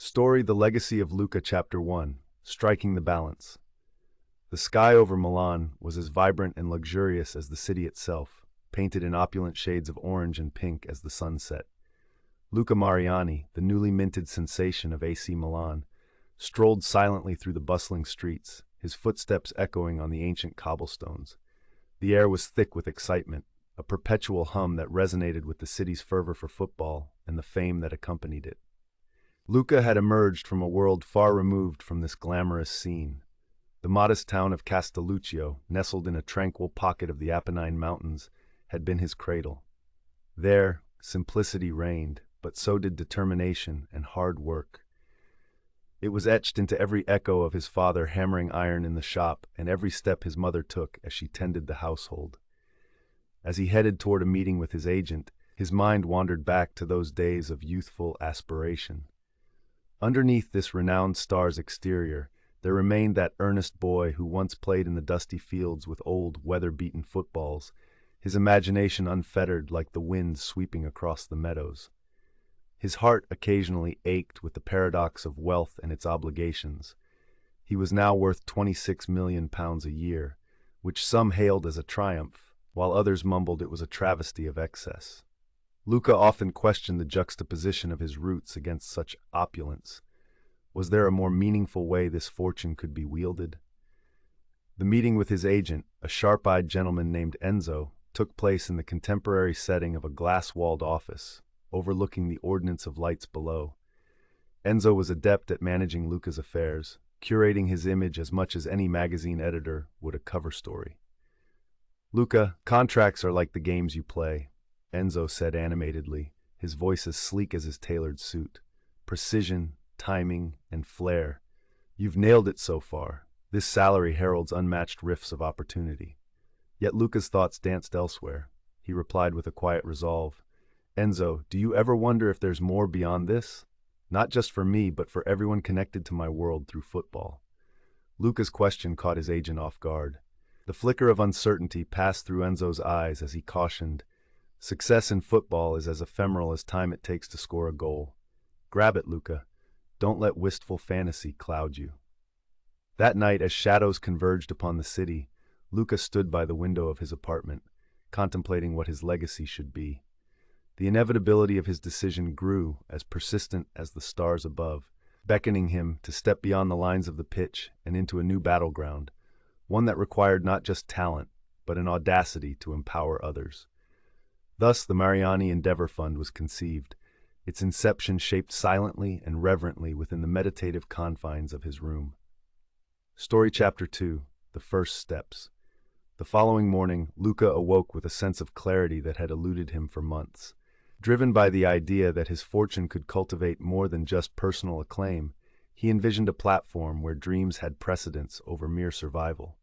Story: The Legacy of Luca, Chapter 1, Striking the Balance. The sky over Milan was as vibrant and luxurious as the city itself, painted in opulent shades of orange and pink as the sun set. Luca Mariani, the newly minted sensation of AC Milan, strolled silently through the bustling streets, his footsteps echoing on the ancient cobblestones. The air was thick with excitement, a perpetual hum that resonated with the city's fervor for football and the fame that accompanied it. Luca had emerged from a world far removed from this glamorous scene. The modest town of Castelluccio, nestled in a tranquil pocket of the Apennine Mountains, had been his cradle. There, simplicity reigned, but so did determination and hard work. It was etched into every echo of his father hammering iron in the shop and every step his mother took as she tended the household. As he headed toward a meeting with his agent, his mind wandered back to those days of youthful aspiration. Underneath this renowned star's exterior, there remained that earnest boy who once played in the dusty fields with old, weather-beaten footballs, his imagination unfettered like the wind sweeping across the meadows. His heart occasionally ached with the paradox of wealth and its obligations. He was now worth £26 million a year, which some hailed as a triumph, while others mumbled it was a travesty of excess. Luca often questioned the juxtaposition of his roots against such opulence. Was there a more meaningful way this fortune could be wielded? The meeting with his agent, a sharp-eyed gentleman named Enzo, took place in the contemporary setting of a glass-walled office, overlooking the ordnance of lights below. Enzo was adept at managing Luca's affairs, curating his image as much as any magazine editor would a cover story. "Luca, contracts are like the games you play," Enzo said animatedly, his voice as sleek as his tailored suit. "Precision, timing, and flair. You've nailed it so far. This salary heralds unmatched rifts of opportunity." Yet Luca's thoughts danced elsewhere. He replied with a quiet resolve, "Enzo, do you ever wonder if there's more beyond this? Not just for me, but for everyone connected to my world through football." Luca's question caught his agent off guard. The flicker of uncertainty passed through Enzo's eyes as he cautioned, "Success in football is as ephemeral as time it takes to score a goal. Grab it, Luca. Don't let wistful fantasy cloud you." That night, as shadows converged upon the city, Luca stood by the window of his apartment, contemplating what his legacy should be. The inevitability of his decision grew as persistent as the stars above, beckoning him to step beyond the lines of the pitch and into a new battleground, one that required not just talent, but an audacity to empower others. Thus, the Mariani Endeavor Fund was conceived, its inception shaped silently and reverently within the meditative confines of his room. Story Chapter 2, The First Steps. The following morning, Luca awoke with a sense of clarity that had eluded him for months. Driven by the idea that his fortune could cultivate more than just personal acclaim, he envisioned a platform where dreams had precedence over mere survival.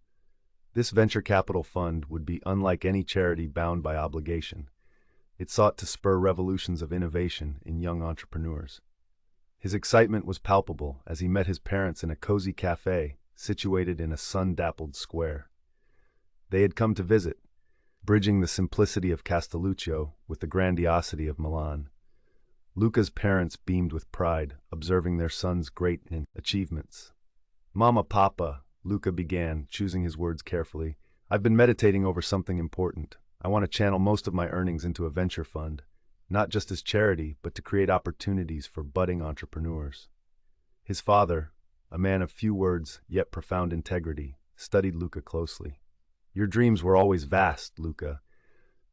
This venture capital fund would be unlike any charity bound by obligation. It sought to spur revolutions of innovation in young entrepreneurs. His excitement was palpable as he met his parents in a cozy cafe situated in a sun-dappled square. They had come to visit, bridging the simplicity of Castelluccio with the grandiosity of Milan. Luca's parents beamed with pride, observing their son's great achievements. "Mama, Papa," Luca began, choosing his words carefully, "I've been meditating over something important. I want to channel most of my earnings into a venture fund, not just as charity, but to create opportunities for budding entrepreneurs." His father, a man of few words yet profound integrity, studied Luca closely. "Your dreams were always vast, Luca,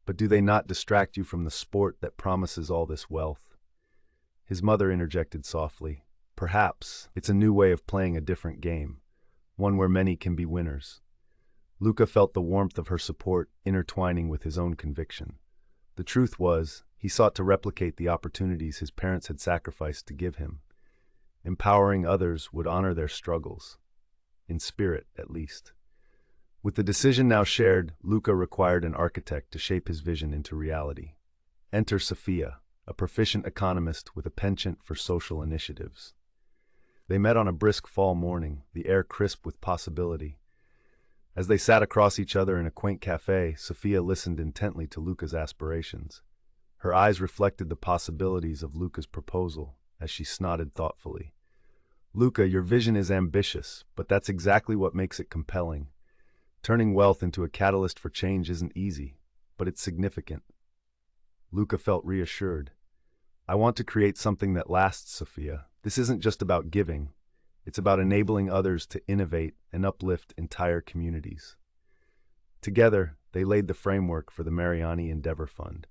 but do they not distract you from the sport that promises all this wealth?" His mother interjected softly, "Perhaps it's a new way of playing a different game, one where many can be winners." Luca felt the warmth of her support intertwining with his own conviction. The truth was, he sought to replicate the opportunities his parents had sacrificed to give him. Empowering others would honor their struggles, in spirit at least. With the decision now shared, Luca required an architect to shape his vision into reality. Enter Sophia, a proficient economist with a penchant for social initiatives. They met on a brisk fall morning, the air crisp with possibility. As they sat across each other in a quaint cafe, Sophia listened intently to Luca's aspirations. Her eyes reflected the possibilities of Luca's proposal as she nodded thoughtfully. Luca, your vision is ambitious, but that's exactly what makes it compelling. Turning wealth into a catalyst for change isn't easy, but it's significant. Luca felt reassured. I want to create something that lasts, Sophia. This isn't just about giving. It's about enabling others to innovate and uplift entire communities. Together, they laid the framework for the Mariani Endeavor Fund.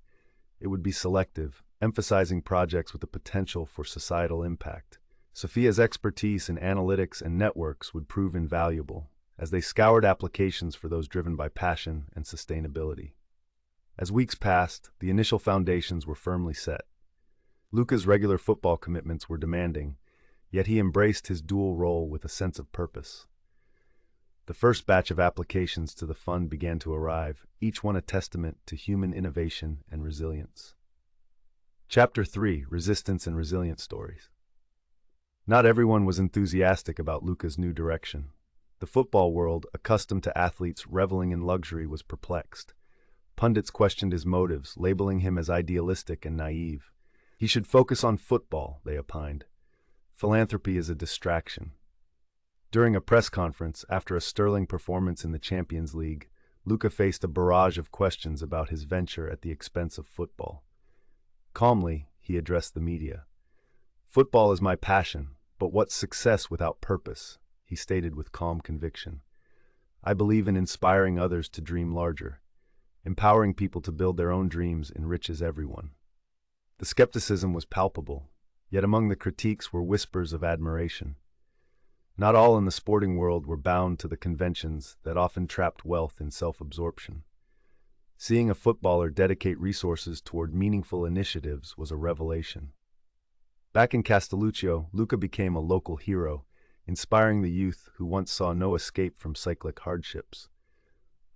It would be selective, emphasizing projects with the potential for societal impact. Sophia's expertise in analytics and networks would prove invaluable, as they scoured applications for those driven by passion and sustainability. As weeks passed, the initial foundations were firmly set. Luca's regular football commitments were demanding, yet he embraced his dual role with a sense of purpose. The first batch of applications to the fund began to arrive, each one a testament to human innovation and resilience. Chapter 3: Resistance and Resilience Stories. Not everyone was enthusiastic about Luca's new direction. The football world, accustomed to athletes reveling in luxury, was perplexed. Pundits questioned his motives, labeling him as idealistic and naive. He should focus on football, they opined. Philanthropy is a distraction. During a press conference, after a sterling performance in the Champions League, Luca faced a barrage of questions about his venture at the expense of football. Calmly, he addressed the media. Football is my passion, but what's success without purpose? He stated with calm conviction. I believe in inspiring others to dream larger. Empowering people to build their own dreams enriches everyone. The skepticism was palpable, yet among the critiques were whispers of admiration. Not all in the sporting world were bound to the conventions that often trapped wealth in self-absorption. Seeing a footballer dedicate resources toward meaningful initiatives was a revelation. Back in Castelluccio, Luca became a local hero, inspiring the youth who once saw no escape from cyclic hardships.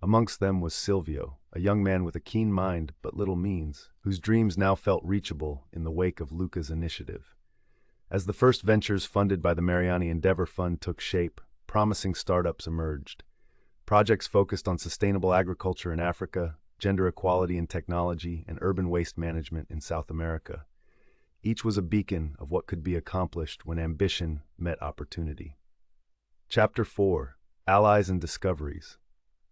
Amongst them was Silvio, a young man with a keen mind but little means, whose dreams now felt reachable in the wake of Luca's initiative. As the first ventures funded by the Mariani Endeavor Fund took shape, promising startups emerged. Projects focused on sustainable agriculture in Africa, gender equality in technology, and urban waste management in South America. Each was a beacon of what could be accomplished when ambition met opportunity. Chapter 4: Allies and Discoveries.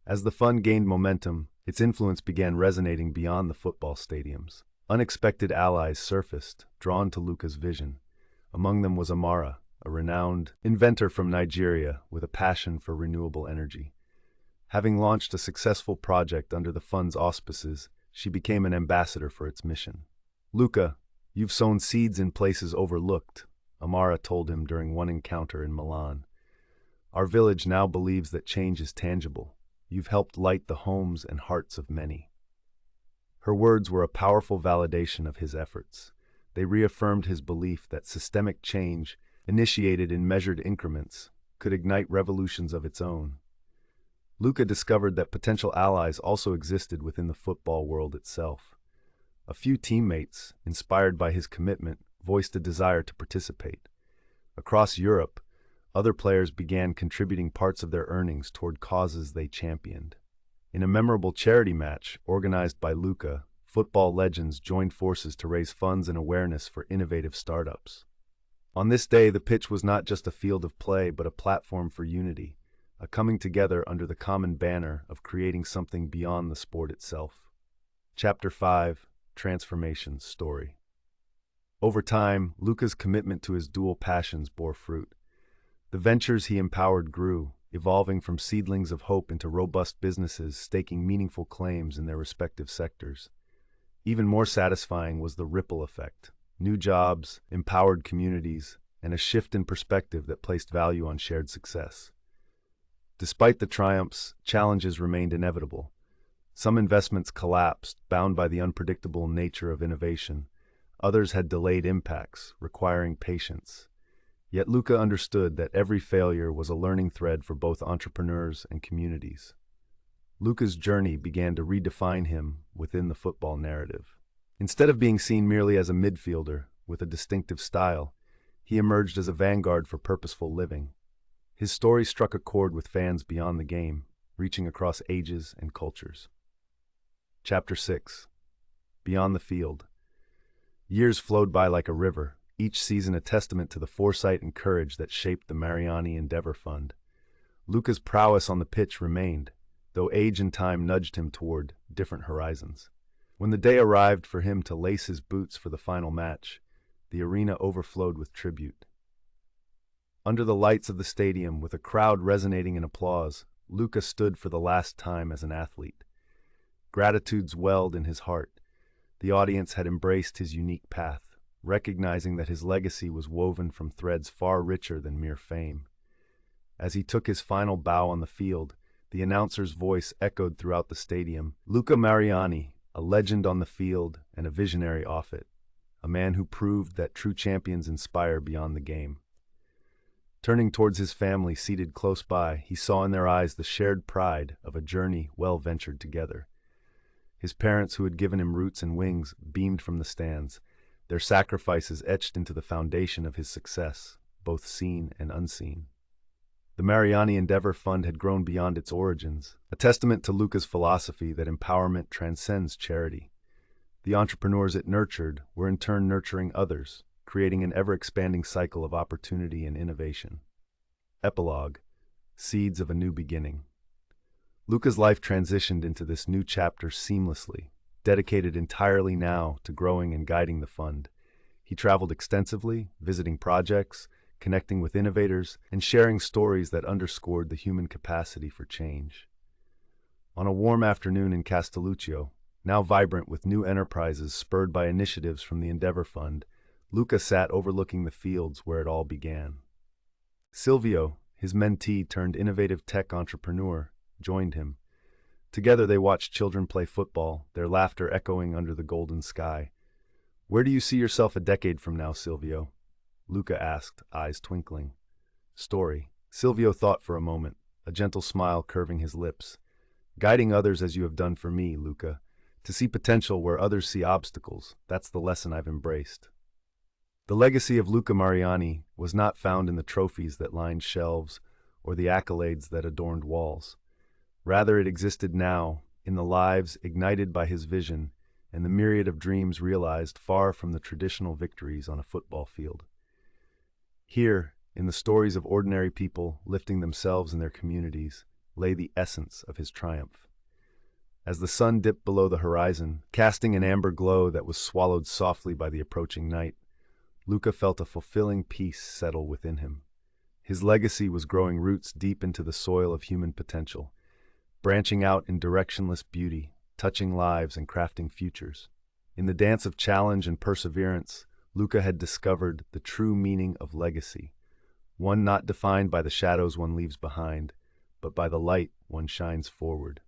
As the fund gained momentum, its influence began resonating beyond the football stadiums. Unexpected allies surfaced, drawn to Luca's vision. Among them was Amara, a renowned inventor from Nigeria with a passion for renewable energy. Having launched a successful project under the fund's auspices, she became an ambassador for its mission. Luca, you've sown seeds in places overlooked, Amara told him during one encounter in Milan. Our village now believes that change is tangible. You've helped light the homes and hearts of many. Her words were a powerful validation of his efforts. They reaffirmed his belief that systemic change, initiated in measured increments, could ignite revolutions of its own. Luca discovered that potential allies also existed within the football world itself. A few teammates, inspired by his commitment, voiced a desire to participate. Across Europe, other players began contributing parts of their earnings toward causes they championed. In a memorable charity match organized by Luca, football legends joined forces to raise funds and awareness for innovative startups. On this day, the pitch was not just a field of play, but a platform for unity, a coming together under the common banner of creating something beyond the sport itself. Chapter 5: Transformation Story. Over time, Luca's commitment to his dual passions bore fruit. The ventures he empowered grew, evolving from seedlings of hope into robust businesses staking meaningful claims in their respective sectors. Even more satisfying was the ripple effect: new jobs, empowered communities, and a shift in perspective that placed value on shared success. Despite the triumphs, challenges remained inevitable. Some investments collapsed, bound by the unpredictable nature of innovation. Others had delayed impacts, requiring patience. Yet Luca understood that every failure was a learning thread for both entrepreneurs and communities. Luca's journey began to redefine him within the football narrative. Instead of being seen merely as a midfielder with a distinctive style, he emerged as a vanguard for purposeful living. His story struck a chord with fans beyond the game, reaching across ages and cultures. Chapter 6: Beyond the Field. Years flowed by like a river, each season a testament to the foresight and courage that shaped the Mariani Endeavor Fund. Luca's prowess on the pitch remained, though age and time nudged him toward different horizons. When the day arrived for him to lace his boots for the final match, the arena overflowed with tribute. Under the lights of the stadium, with a crowd resonating in applause, Luca stood for the last time as an athlete. Gratitude welled in his heart. The audience had embraced his unique path, recognizing that his legacy was woven from threads far richer than mere fame. As he took his final bow on the field, the announcer's voice echoed throughout the stadium. Luca Mariani, a legend on the field and a visionary off it, a man who proved that true champions inspire beyond the game. Turning towards his family seated close by, he saw in their eyes the shared pride of a journey well ventured together. His parents, who had given him roots and wings, beamed from the stands, their sacrifices etched into the foundation of his success, both seen and unseen. The Mariani Endeavor Fund had grown beyond its origins, a testament to Luca's philosophy that empowerment transcends charity. The entrepreneurs it nurtured were in turn nurturing others, creating an ever-expanding cycle of opportunity and innovation. Epilogue: Seeds of a New Beginning. Luca's life transitioned into this new chapter seamlessly, dedicated entirely now to growing and guiding the fund. He traveled extensively, visiting projects, connecting with innovators, and sharing stories that underscored the human capacity for change. On a warm afternoon in Castelluccio, now vibrant with new enterprises spurred by initiatives from the Endeavor Fund, Luca sat overlooking the fields where it all began. Silvio, his mentee turned innovative tech entrepreneur, joined him. Together they watched children play football, their laughter echoing under the golden sky. "Where do you see yourself a decade from now, Silvio?" Luca asked, eyes twinkling. "Story." Silvio thought for a moment, a gentle smile curving his lips. "Guiding others as you have done for me, Luca. To see potential where others see obstacles, that's the lesson I've embraced." The legacy of Luca Mariani was not found in the trophies that lined shelves or the accolades that adorned walls. Rather, it existed now, in the lives ignited by his vision and the myriad of dreams realized far from the traditional victories on a football field. Here, in the stories of ordinary people lifting themselves and their communities, lay the essence of his triumph. As the sun dipped below the horizon, casting an amber glow that was swallowed softly by the approaching night, Luca felt a fulfilling peace settle within him. His legacy was growing roots deep into the soil of human potential, branching out in directionless beauty, touching lives and crafting futures. In the dance of challenge and perseverance, Luca had discovered the true meaning of legacy, one not defined by the shadows one leaves behind, but by the light one shines forward.